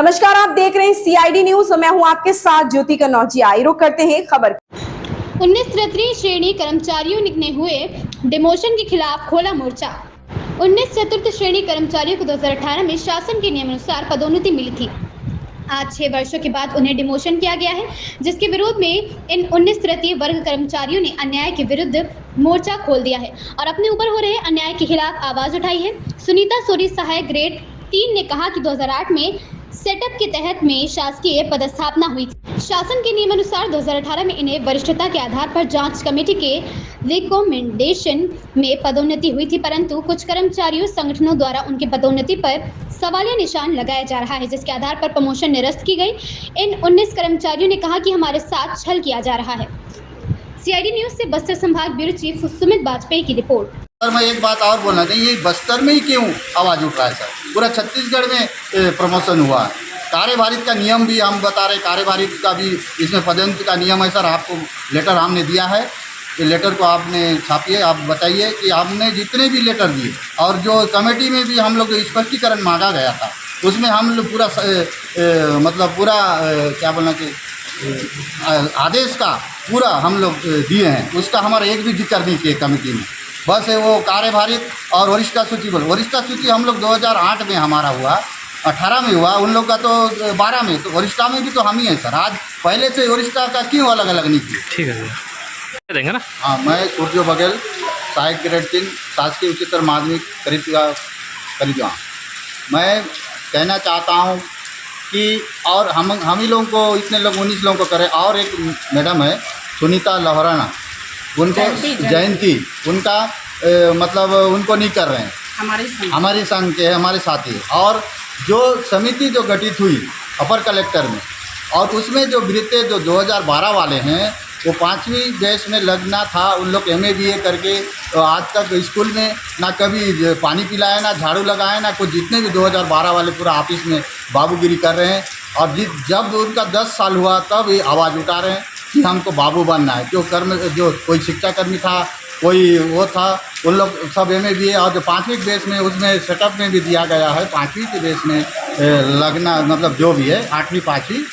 नमस्कार, आप देख रहे हैं CID न्यूज और मैं हूं आपके साथ ज्योति कन्नौजिया। रुक करते हैं खबर। 19 तृतीय श्रेणी कर्मचारियों ने हुए डिमोशन के खिलाफ खोला मोर्चा। 19 चतुर्थ श्रेणी कर्मचारियों को 2018 में शासन के नियमानुसार पदोन्नति मिली थी। आज 6 वर्षों के बाद उन्हें डिमोशन किया गया है, जिसके विरोध में इन 19 तृतीय वर्ग कर्मचारियों ने अन्याय के विरुद्ध मोर्चा खोल दिया है और अपने ऊपर हो रहे अन्याय के खिलाफ आवाज उठाई है। सुनीता सोरी, सहायक ग्रेड 3 ने कहा कि 2008 में सेटअप के तहत में शासकीय पदस्थापना हुई थी। शासन के नियमानुसार 2018 में इन्हें वरिष्ठता के आधार पर जांच कमेटी के रिकमेंडेशन में पदोन्नति हुई थी, परंतु कुछ कर्मचारियों संगठनों द्वारा उनकी पदोन्नति पर सवालिया निशान लगाया जा रहा है, जिसके आधार पर प्रमोशन निरस्त की गई। इन 19 कर्मचारियों ने कहा कि हमारे साथ छल किया जा रहा है। CID न्यूज से बस्तर संभाग ब्यूरो चीफ सुमित वाजपेयी की रिपोर्ट। सर, मैं एक बात और बोलना चाहिए, ये बस्तर में ही क्यों आवाज़ उठ रहा है सर? पूरा छत्तीसगढ़ में प्रमोशन हुआ है। कार्यभारित का नियम भी हम बता रहे, कार्यभारित का भी इसमें पदोन्नति का नियम है सर। आपको लेटर हमने दिया है, ये लेटर को आपने छापिए, आप बताइए कि आपने जितने भी लेटर दिए और जो कमेटी में भी हम लोग स्पष्टीकरण मांगा गया था, उसमें हम लोग पूरा मतलब पूरा क्या बोलना चाहिए, आदेश का पूरा हम लोग दिए हैं। उसका हमारा एक भी जिक्र नहीं किए कमेटी में। बस है वो कार्यभारित और वरिष्ठता सूची बोल। वरिष्ठता सूची हम लोग 2008 में हमारा हुआ, 18 में हुआ, उन लोग का तो 12 में। तो वरिष्ठता में भी तो हम ही हैं सर। आज पहले से वरिष्ठता का क्यों अलग अलग नहीं किया? ठीक है सर, देंगे ना। हाँ, मैं सूर्य बघेल, सहायक ग्रेड 3, शासकीय उच्चतर माध्यमिक करीब। मैं कहना चाहता हूँ कि और हम ही लोगों को, इतने लोग 19 लोगों को करें। और एक मैडम है सुनीता लहराना, उनको जयंती, उनका मतलब उनको नहीं कर रहे हैं, हमारे संघ के हमारे साथी। और जो समिति जो गठित हुई अपर कलेक्टर में, और उसमें जो वृत्ते जो 2012 वाले हैं, वो 5वीं बैच में लगना था। उन लोग MA BA करके तो आज तक स्कूल में ना कभी पानी पिलाया, ना झाड़ू लगाया, ना कुछ। जितने भी 2012 वाले पूरा ऑफिस में बाबूगिरी कर रहे हैं। और जब उनका 10 साल हुआ तब ये आवाज़ उठा रहे हैं कि हमको बाबू बनना है। जो कोई शिक्षाकर्मी था, कोई वो था, उन लोग सब MA BA। और जो 5वीं बेस में, उसमें सेटअप में भी दिया गया है 5वीं के बेस में लगना, मतलब जो भी है 8वीं 5वीं।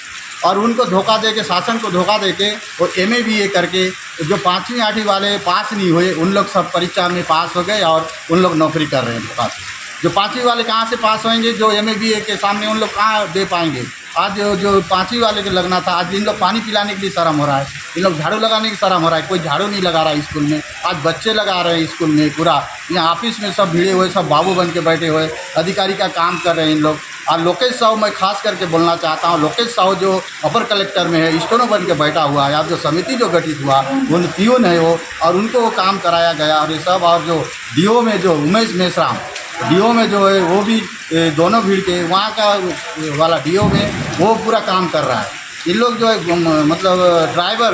और उनको धोखा दे के, शासन को धोखा दे के वो MA BA करके जो 5वीं 8वीं वाले पास नहीं हुए, उन लोग सब परीक्षा में पास हो गए और उन लोग नौकरी कर रहे हैं धोखा से। जो 5वीं वाले कहाँ से पास होंगे? जो MA BA के सामने उन लोग कहाँ दे पाएंगे? आज जो 5वीं वाले के लगना था, आज इन लोग पानी पिलाने के लिए शर्म हो रहा है, इन लोग झाड़ू लगाने की शर्म हो रहा है। कोई झाड़ू नहीं लगा रहा है स्कूल में। आज बच्चे लगा रहे हैं स्कूल में। पूरा यहाँ ऑफिस में सब भिड़े हुए, सब बाबू बन के बैठे हुए, अधिकारी का काम कर रहे हैं इन लोग। और लोकेश साहू, मैं खास करके बोलना चाहता हूँ, लोकेश साहू जो अपर कलेक्टर में है, स्टोनो बन के बैठा हुआ है। अब जो समिति जो गठित हुआ, उन पियून है वो, और उनको वो काम कराया गया और ये सब। और जो DO में जो उमेश मेश्राम, DO में जो है वो भी दोनों भीड़ के वहाँ का वाला DO में वो पूरा काम कर रहा है। इन लोग जो है मतलब ड्राइवर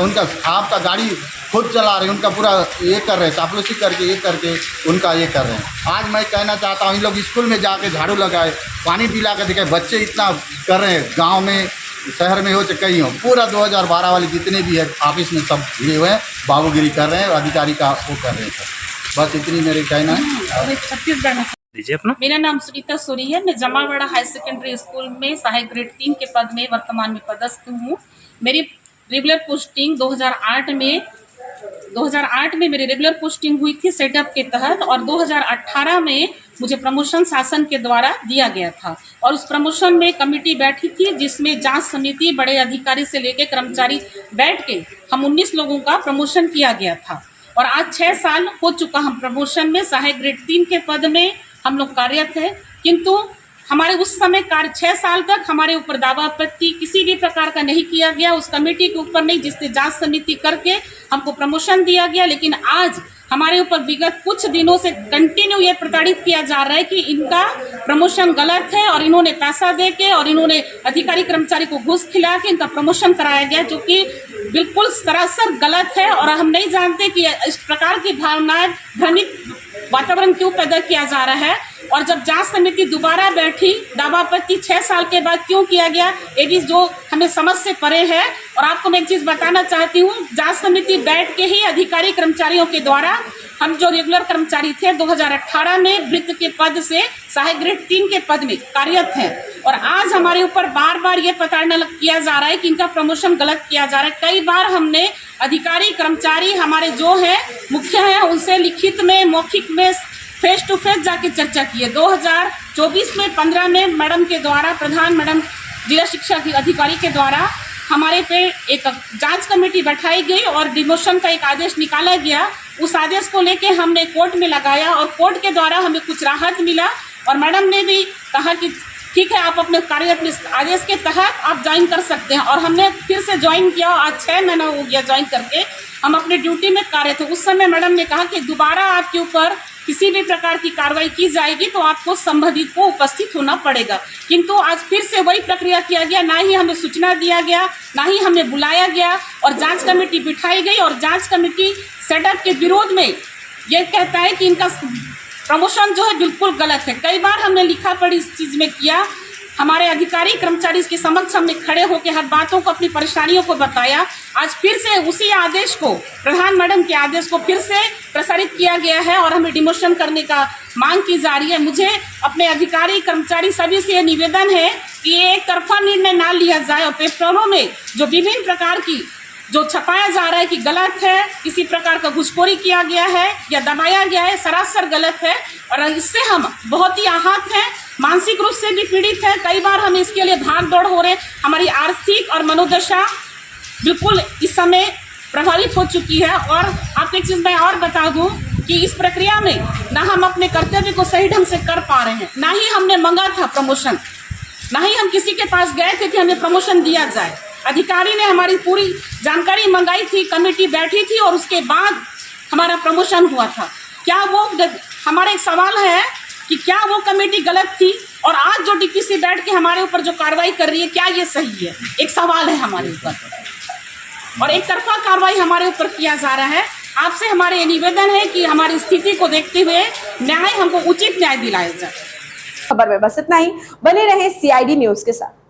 उनका आपका गाड़ी खुद चला रहे हैं, उनका पूरा ये कर रहे हैं, चापलूसी करके ये करके उनका ये कर रहे हैं। आज मैं कहना चाहता हूँ, इन लोग स्कूल में जाके झाड़ू लगाए, पानी पिला के दिखाए। बच्चे इतना कर रहे हैं, गाँव में शहर में हो चाहे कहीं हो, पूरा 2012 वाले जितने भी है ऑफिस में सब भिड़े हुए हैं, बाबूगिरी कर रहे हैं, अधिकारी का वो कर रहे हैं। बस इतनी मेरी कहना है। छत्तीसगढ़ में दीजिए अपना। मेरा नाम सुनीता सोरी है। मैं जमावाड़ा हाई सेकेंडरी स्कूल में सहायक ग्रेड 3 के पद में वर्तमान में पदस्थ हूँ। मेरी रेगुलर पोस्टिंग 2008 में मेरी रेगुलर पोस्टिंग हुई थी सेटअप के तहत, और 2018 में मुझे प्रमोशन शासन के द्वारा दिया गया था। और उस प्रमोशन में कमेटी बैठी थी, जिसमें जांच समिति, बड़े अधिकारी से लेकर कर्मचारी बैठ के हम 19 लोगों का प्रमोशन किया गया था। और आज 6 साल हो चुका हम प्रमोशन में सहायक ग्रेड 3 के पद में हम लोग कार्यरत है। किंतु हमारे उस समय 6 साल तक हमारे ऊपर दावा आपत्ति किसी भी प्रकार का नहीं किया गया, उस कमेटी के ऊपर नहीं, जिसने जांच समिति करके हमको प्रमोशन दिया गया। लेकिन आज हमारे ऊपर विगत कुछ दिनों से कंटिन्यू ये प्रताड़ित किया जा रहा है कि इनका प्रमोशन गलत है, और इन्होंने पैसा दे के और इन्होंने अधिकारी कर्मचारी को घूस खिला के इनका प्रमोशन कराया गया, जो कि बिल्कुल सरासर गलत है। और हम नहीं जानते कि इस प्रकार की भावनाएं, भ्रमित वातावरण क्यों पैदा किया जा रहा है। और जब जांच समिति दोबारा बैठी, दावापत्ति 6 साल के बाद क्यों किया गया, ये भी जो हमें समझ से परे है। और आपको मैं एक चीज़ बताना चाहती हूँ, जांच समिति बैठ के ही अधिकारी कर्मचारियों के द्वारा हम जो रेगुलर कर्मचारी थे 2018 में वृत्त के पद से सहायक ग्रेड 3 के पद में कार्यरत हैं, और आज हमारे ऊपर बार बार ये प्रताड़ना किया जा रहा है कि इनका प्रमोशन गलत किया जा रहा है। कई बार हमने अधिकारी कर्मचारी हमारे जो है मुख्य हैं उनसे लिखित में मौखिक में फेस टू फेस जाके चर्चा की है। 2024 में 15 में मैडम के द्वारा प्रधान मैडम जिला शिक्षा अधिकारी के द्वारा हमारे पे एक जांच कमेटी बैठाई गई और डिमोशन का एक आदेश निकाला गया। उस आदेश को लेके हमने कोर्ट में लगाया और कोर्ट के द्वारा हमें कुछ राहत मिला और मैडम ने भी कहा कि ठीक है आप अपने कार्यरत आदेश के तहत आप ज्वाइन कर सकते हैं। और हमने फिर से ज्वाइन किया। आज 6 महीना हो गया ज्वाइन करके, हम अपने ड्यूटी में कार्य थे। उस समय मैडम ने कहा कि दोबारा आपके ऊपर किसी भी प्रकार की कार्रवाई की जाएगी तो आपको संबंधित को उपस्थित होना पड़ेगा। किंतु आज फिर से वही प्रक्रिया किया गया, ना ही हमें सूचना दिया गया, ना ही हमें बुलाया गया और जांच कमेटी बिठाई गई और जांच कमेटी सेटअप के विरोध में ये कहता है कि इनका प्रमोशन जो है बिल्कुल गलत है। कई बार हमने लिखा पढ़ी इस चीज़ में किया, हमारे अधिकारी कर्मचारी इसके समक्ष हमने खड़े होकर हर बातों को अपनी परेशानियों को बताया। आज फिर से उसी आदेश को प्रधान मैडम के आदेश को फिर से प्रसारित किया गया है और हमें डिमोशन करने का मांग की जा रही है। मुझे अपने अधिकारी कर्मचारी सभी से निवेदन है कि ये एक तरफा निर्णय ना लिया जाए और पेपरों में जो विभिन्न प्रकार की जो छपाया जा रहा है कि गलत है, किसी प्रकार का घुसखोरी किया गया है या दबाया गया है, सरासर गलत है और इससे हम बहुत ही आहत हैं, मानसिक रूप से भी पीड़ित हैं। कई बार हम इसके लिए भाग दौड़ हो रहे, हमारी आर्थिक और मनोदशा बिल्कुल इस समय प्रभावित हो चुकी है। और आपको एक चीज़ मैं और बता दूं कि इस प्रक्रिया में ना हम अपने कर्तव्य को सही ढंग से कर पा रहे हैं, ना ही हमने मांगा था प्रमोशन, ना ही हम किसी के पास गए थे कि हमें प्रमोशन दिया जाए। अधिकारी ने हमारी पूरी जानकारी मंगाई थी, कमेटी बैठी थी और उसके बाद हमारा प्रमोशन हुआ था। क्या वो हमारा एक सवाल है कि क्या वो कमेटी गलत थी और आज जो डीपीसी बैठ के हमारे ऊपर जो कार्रवाई कर रही है क्या ये सही है? एक सवाल है हमारे ऊपर और एक तरफा कार्रवाई हमारे ऊपर किया जा रहा है। आपसे हमारे ये निवेदन है कि हमारी स्थिति को देखते हुए न्याय हमको उचित न्याय दिलाया जाए। खबर में बस इतना ही। बने रहे CID न्यूज के साथ।